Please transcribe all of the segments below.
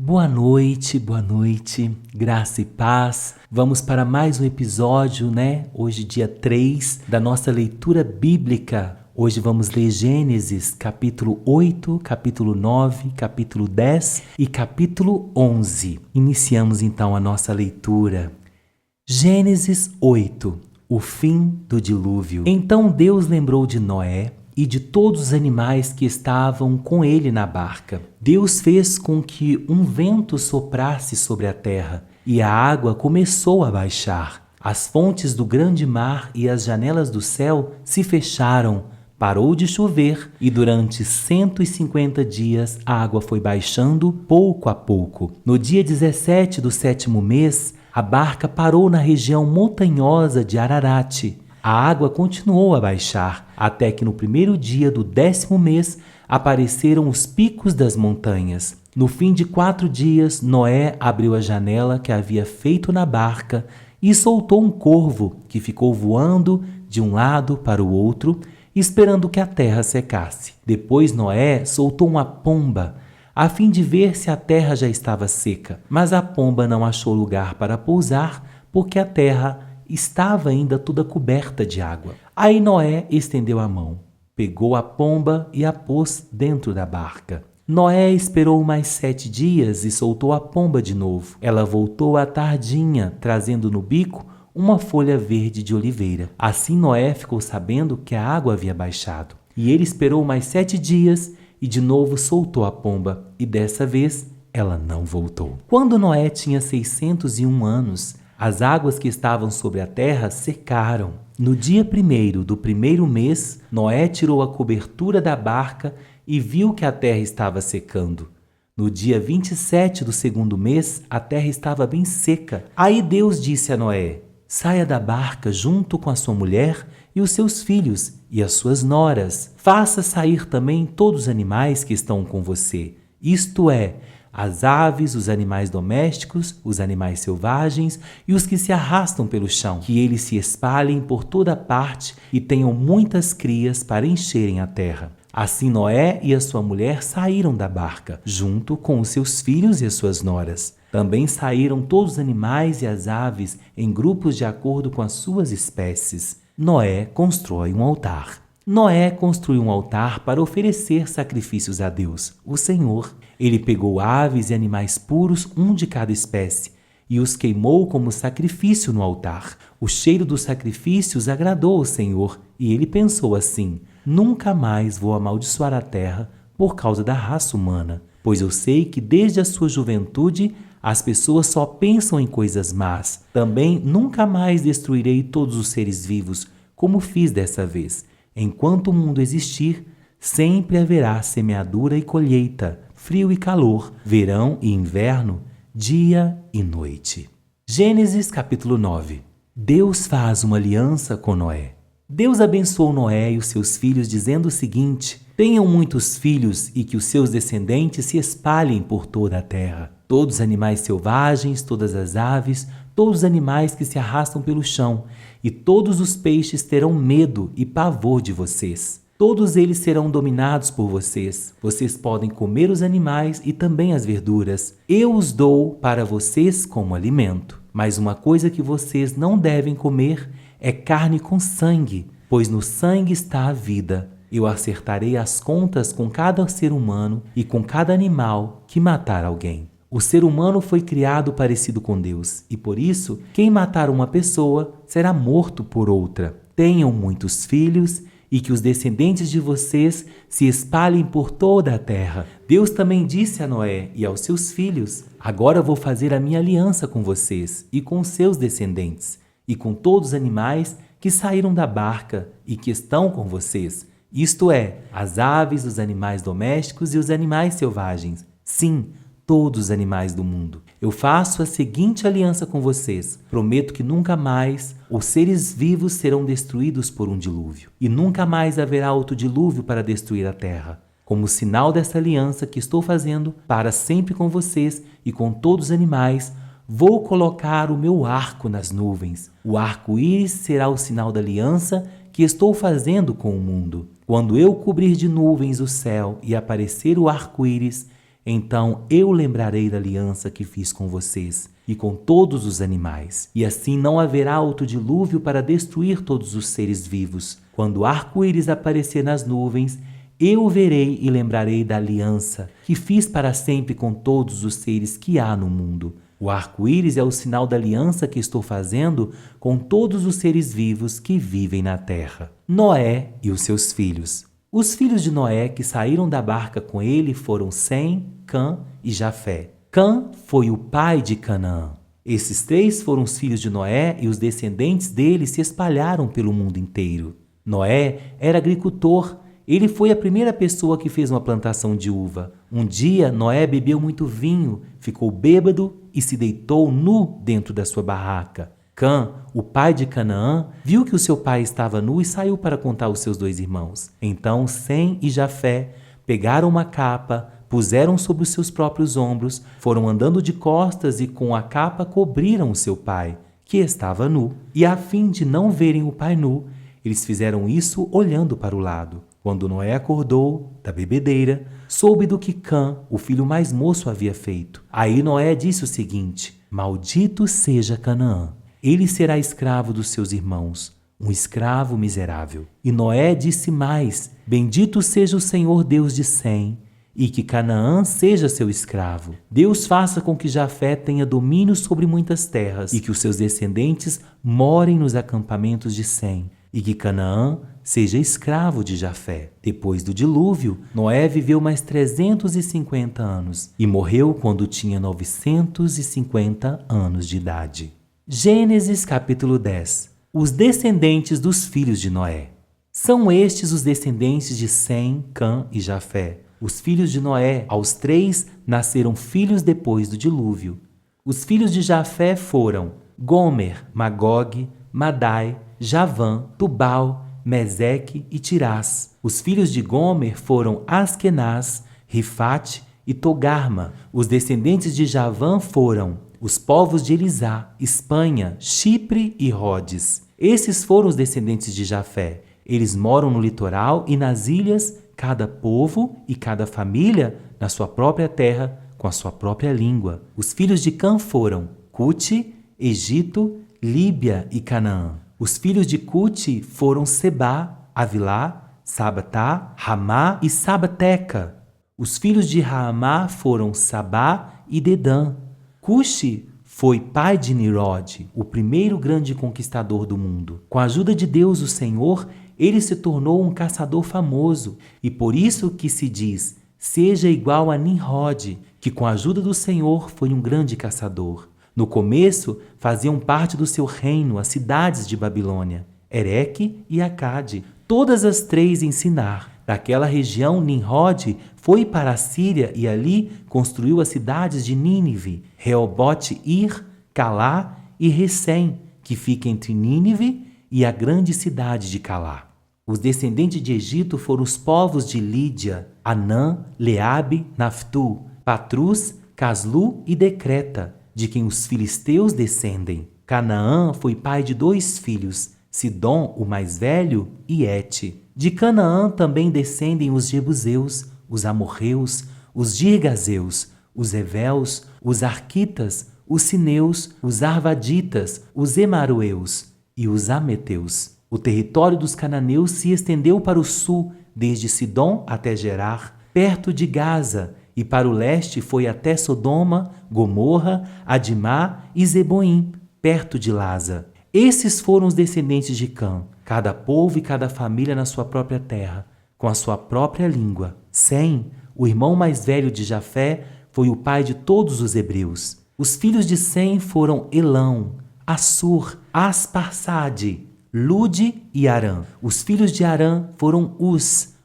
Boa noite, graça e paz. Vamos para mais um episódio, Hoje, dia 3 da nossa leitura bíblica. Hoje vamos ler Gênesis, capítulo 8, capítulo 9, capítulo 10 e capítulo 11. Iniciamos então a nossa leitura. Gênesis 8, o fim do dilúvio. Então Deus lembrou de Noé e de todos os animais que estavam com ele na barca. Deus fez com que um vento soprasse sobre a terra, e a água começou a baixar. As fontes do grande mar e as janelas do céu se fecharam, parou de chover, e durante 150 dias a água foi baixando pouco a pouco. No dia 17 do 7º mês, a barca parou na região montanhosa de Ararate. A água continuou a baixar, até que no primeiro dia do 10º mês apareceram os picos das montanhas. No fim de 4 dias, Noé abriu a janela que havia feito na barca e soltou um corvo que ficou voando de um lado para o outro, esperando que a terra secasse. Depois Noé soltou uma pomba, a fim de ver se a terra já estava seca. Mas a pomba não achou lugar para pousar, porque a terra estava ainda toda coberta de água. Aí Noé estendeu a mão, pegou a pomba e a pôs dentro da barca. Noé esperou mais 7 dias e soltou a pomba de novo. Ela voltou à tardinha, trazendo no bico uma folha verde de oliveira. Assim Noé ficou sabendo que a água havia baixado. E ele esperou mais 7 dias e de novo soltou a pomba. E dessa vez ela não voltou. Quando Noé tinha 601 anos, as águas que estavam sobre a terra secaram. No dia 1º do 1º mês, Noé tirou a cobertura da barca e viu que a terra estava secando. No dia 27 do 2º mês, a terra estava bem seca. Aí Deus disse a Noé: saia da barca junto com a sua mulher e os seus filhos e as suas noras. Faça sair também todos os animais que estão com você, isto é, as aves, os animais domésticos, os animais selvagens e os que se arrastam pelo chão, que eles se espalhem por toda parte e tenham muitas crias para encherem a terra. Assim Noé e a sua mulher saíram da barca, junto com os seus filhos e as suas noras. Também saíram todos os animais e as aves em grupos de acordo com as suas espécies. Noé constrói um altar. Noé construiu um altar para oferecer sacrifícios a Deus, o Senhor. Ele pegou aves e animais puros, um de cada espécie, e os queimou como sacrifício no altar. O cheiro dos sacrifícios agradou ao Senhor, e ele pensou assim: nunca mais vou amaldiçoar a terra por causa da raça humana, pois eu sei que desde a sua juventude as pessoas só pensam em coisas más. Também nunca mais destruirei todos os seres vivos, como fiz dessa vez. Enquanto o mundo existir, sempre haverá semeadura e colheita, frio e calor, verão e inverno, dia e noite. Gênesis capítulo 9. Deus faz uma aliança com Noé. Deus abençoou Noé e os seus filhos dizendo o seguinte: tenham muitos filhos e que os seus descendentes se espalhem por toda a terra. Todos os animais selvagens, todas as aves, todos os animais que se arrastam pelo chão, e todos os peixes terão medo e pavor de vocês. Todos eles serão dominados por vocês. Vocês podem comer os animais e também as verduras. Eu os dou para vocês como alimento. Mas uma coisa que vocês não devem comer é carne com sangue, pois no sangue está a vida. Eu acertarei as contas com cada ser humano e com cada animal que matar alguém. O ser humano foi criado parecido com Deus, e por isso, quem matar uma pessoa será morto por outra. Tenham muitos filhos e que os descendentes de vocês se espalhem por toda a terra. Deus também disse a Noé e aos seus filhos: agora vou fazer a minha aliança com vocês e com seus descendentes, e com todos os animais que saíram da barca e que estão com vocês, isto é, as aves, os animais domésticos e os animais selvagens. Sim, todos os animais do mundo. Eu faço a seguinte aliança com vocês. Prometo que nunca mais os seres vivos serão destruídos por um dilúvio. E nunca mais haverá outro dilúvio para destruir a terra. Como sinal dessa aliança que estou fazendo para sempre com vocês e com todos os animais, vou colocar o meu arco nas nuvens. O arco-íris será o sinal da aliança que estou fazendo com o mundo. Quando eu cobrir de nuvens o céu e aparecer o arco-íris, Então eu lembrarei da aliança que fiz com vocês e com todos os animais. E assim não haverá outro dilúvio para destruir todos os seres vivos. Quando o arco-íris aparecer nas nuvens, eu o verei e lembrarei da aliança que fiz para sempre com todos os seres que há no mundo. O arco-íris é o sinal da aliança que estou fazendo com todos os seres vivos que vivem na terra. Noé e os seus filhos. Os filhos de Noé que saíram da barca com ele foram Sem, Cã e Jafé. Cã foi o pai de Canaã. Esses três foram os filhos de Noé e os descendentes dele se espalharam pelo mundo inteiro. Noé era agricultor. Ele foi a primeira pessoa que fez uma plantação de uva. Um dia, Noé bebeu muito vinho, ficou bêbado e se deitou nu dentro da sua barraca. Cã, o pai de Canaã, viu que o seu pai estava nu e saiu para contar aos seus dois irmãos. Então Sem e Jafé pegaram uma capa, puseram sobre os seus próprios ombros, foram andando de costas e com a capa cobriram o seu pai, que estava nu. E a fim de não verem o pai nu, eles fizeram isso olhando para o lado. Quando Noé acordou da bebedeira, soube do que Cã, o filho mais moço, havia feito. Aí Noé disse o seguinte: Maldito seja Canaã. Ele será escravo dos seus irmãos, um escravo miserável. E Noé disse mais: Bendito seja o Senhor Deus de Sem, e que Canaã seja seu escravo. Deus faça com que Jafé tenha domínio sobre muitas terras, e que os seus descendentes morem nos acampamentos de Sem, e que Canaã seja escravo de Jafé. Depois do dilúvio, Noé viveu mais 350 anos e morreu quando tinha 950 anos de idade. Gênesis capítulo 10. Os descendentes dos filhos de Noé. São estes os descendentes de Sem, Cã e Jafé. Os filhos de Noé, aos três, nasceram filhos depois do dilúvio. Os filhos de Jafé foram Gomer, Magog, Madai, Javã, Tubal, Meseque e Tirás. Os filhos de Gomer foram Askenaz, Rifate e Togarma. Os descendentes de Javã foram os povos de Elisá, Espanha, Chipre e Rhodes. Esses foram os descendentes de Jafé. Eles moram no litoral e nas ilhas, cada povo e cada família na sua própria terra, com a sua própria língua. Os filhos de Cã foram Cute, Egito, Líbia e Canaã. Os filhos de Cute foram Sebá, Avilá, Sabatá, Ramá e Sabateca. Os filhos de Raamá foram Sabá e Dedã. Cuxi foi pai de Nirod, o primeiro grande conquistador do mundo. Com a ajuda de Deus, o Senhor, ele se tornou um caçador famoso, e por isso que se diz, seja igual a Nimrod, que com a ajuda do Senhor foi um grande caçador. No começo, faziam parte do seu reino as cidades de Babilônia, Ereque e Acade, todas as três em Sinar. Daquela região, Nimrod foi para a Síria e ali construiu as cidades de Nínive, Reobote-Ir, Calá e Recém, que fica entre Nínive e a grande cidade de Calá. Os descendentes de Egito foram os povos de Lídia, Anã, Leabe, Naftu, Patrus, Caslu e Decreta, de quem os filisteus descendem. Canaã foi pai de 2 filhos, Sidom, o mais velho, e Et. De Canaã também descendem os Jebuseus, os Amorreus, os Girgazeus, os Eveus, os Arquitas, os Sineus, os Arvaditas, os Emarueus e os Ameteus. O território dos cananeus se estendeu para o sul, desde Sidom até Gerar, perto de Gaza, e para o leste foi até Sodoma, Gomorra, Adimá e Zeboim, perto de Lasa. Esses foram os descendentes de Cã, cada povo e cada família na sua própria terra, com a sua própria língua. Sem, o irmão mais velho de Jafé, foi o pai de todos os hebreus. Os filhos de Sem foram Elão, Assur, Asparsade, Lude e Arã. Os filhos de Arã foram Uz,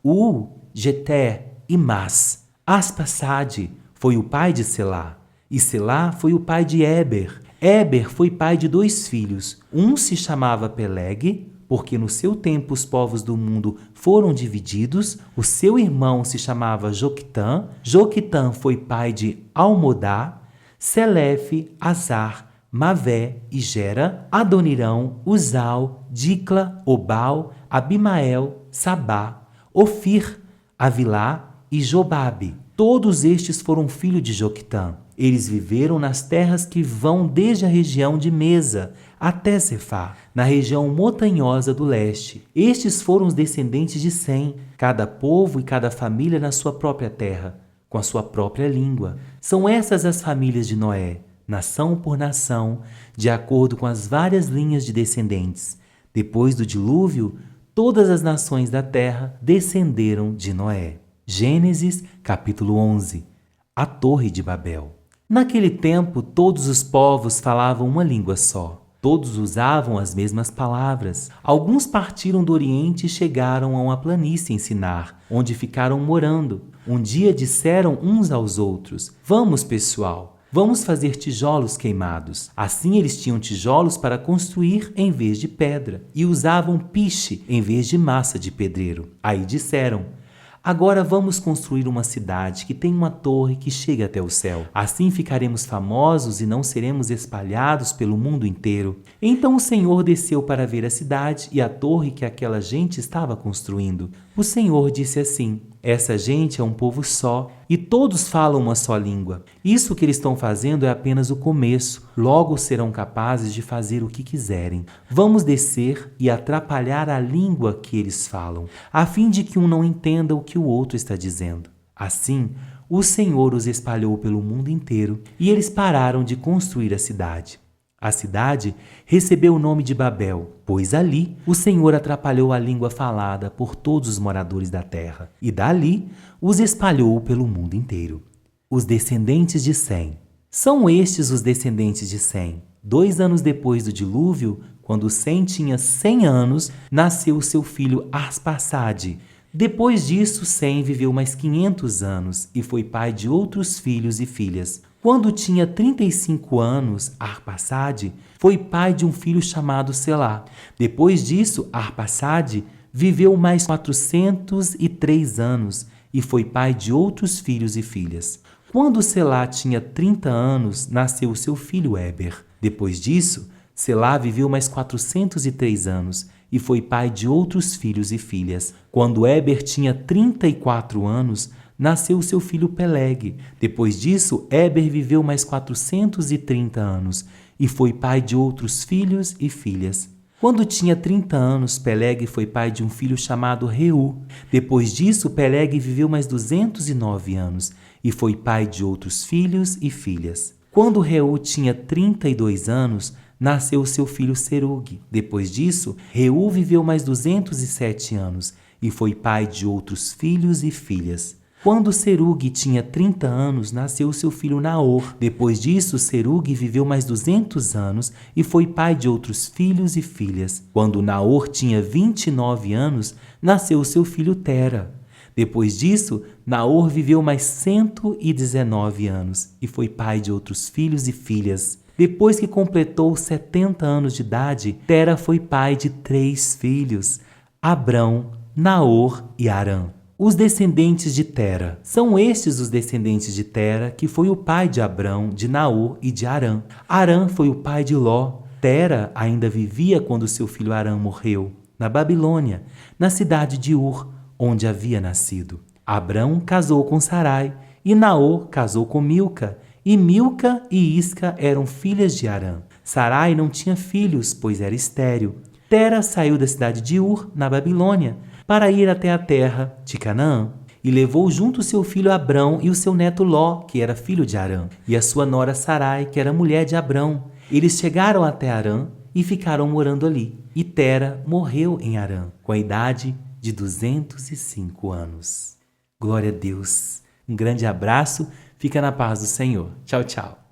Geter e Mas. Asparsade foi o pai de Selá, e Selá foi o pai de Éber. Éber foi pai de 2 filhos. Um se chamava Peleg, porque no seu tempo os povos do mundo foram divididos. O seu irmão se chamava Joquitã. Joquitã foi pai de Almodá, Selefe, Azar, Mavé e Gera, Adonirão, Uzal, Dicla, Obal, Abimael, Sabá, Ofir, Avilá e Jobabe. Todos estes foram filhos de Joquitã. Eles viveram nas terras que vão desde a região de Mesa até Cefá, na região montanhosa do leste. Estes foram os descendentes de Sem, cada povo e cada família na sua própria terra, com a sua própria língua. São essas as famílias de Noé, nação por nação, de acordo com as várias linhas de descendentes. Depois do dilúvio, todas as nações da terra descenderam de Noé. Gênesis, capítulo 11. A Torre de Babel. Naquele tempo, todos os povos falavam uma língua só. Todos usavam as mesmas palavras. Alguns partiram do Oriente e chegaram a uma planície em Sinar, onde ficaram morando. Um dia disseram uns aos outros: "Vamos, pessoal, vamos fazer tijolos queimados." Assim eles tinham tijolos para construir em vez de pedra e usavam piche em vez de massa de pedreiro. Aí disseram: "Agora vamos construir uma cidade que tem uma torre que chega até o céu. Assim ficaremos famosos e não seremos espalhados pelo mundo inteiro." Então o Senhor desceu para ver a cidade e a torre que aquela gente estava construindo. O Senhor disse assim: "Essa gente é um povo só e todos falam uma só língua. Isso que eles estão fazendo é apenas o começo. Logo serão capazes de fazer o que quiserem. Vamos descer e atrapalhar a língua que eles falam, a fim de que um não entenda o que o outro está dizendo." Assim, o Senhor os espalhou pelo mundo inteiro e eles pararam de construir a cidade. A cidade recebeu o nome de Babel, pois ali o Senhor atrapalhou a língua falada por todos os moradores da terra, e dali os espalhou pelo mundo inteiro. Os descendentes de Sem. São estes os descendentes de Sem. 2 anos depois do dilúvio, quando Sem tinha 100 anos, nasceu seu filho Arpaxade. Depois disso, Sem viveu mais 500 anos e foi pai de outros filhos e filhas. Quando tinha 35 anos, Arpaxade foi pai de um filho chamado Selá. Depois disso, Arpaxade viveu mais 403 anos e foi pai de outros filhos e filhas. Quando Selá tinha 30 anos, nasceu seu filho Éber. Depois disso, Selá viveu mais 403 anos e foi pai de outros filhos e filhas. Quando Éber tinha 34 anos, nasceu seu filho Peleg. Depois disso, Éber viveu mais 430 anos e foi pai de outros filhos e filhas. Quando tinha 30 anos, Peleg foi pai de um filho chamado Reu. Depois disso, Peleg viveu mais 209 anos e foi pai de outros filhos e filhas. Quando Reu tinha 32 anos, nasceu seu filho Serug. Depois disso, Reu viveu mais 207 anos e foi pai de outros filhos e filhas. Quando Serug tinha 30 anos, nasceu seu filho Naor. Depois disso, Serug viveu mais 200 anos e foi pai de outros filhos e filhas. Quando Naor tinha 29 anos, nasceu seu filho Tera. Depois disso, Naor viveu mais 119 anos e foi pai de outros filhos e filhas. Depois que completou 70 anos de idade, Tera foi pai de 3 filhos, Abrão, Naor e Harã. Os descendentes de Tera. São estes os descendentes de Tera, que foi o pai de Abrão, de Naor e de Harã. Harã foi o pai de Ló. Tera ainda vivia quando seu filho Harã morreu, na Babilônia, na cidade de Ur, onde havia nascido. Abrão casou com Sarai, e Naor casou com Milca, e Milca e Isca eram filhas de Harã. Sarai não tinha filhos, pois era estéril. Tera saiu da cidade de Ur, na Babilônia, para ir até a terra de Canaã, e levou junto seu filho Abrão e o seu neto Ló, que era filho de Harã, e a sua nora Sarai, que era mulher de Abrão. Eles chegaram até Harã e ficaram morando ali. E Tera morreu em Harã, com a idade de 205 anos. Glória a Deus. Um grande abraço. Fica na paz do Senhor. Tchau, tchau.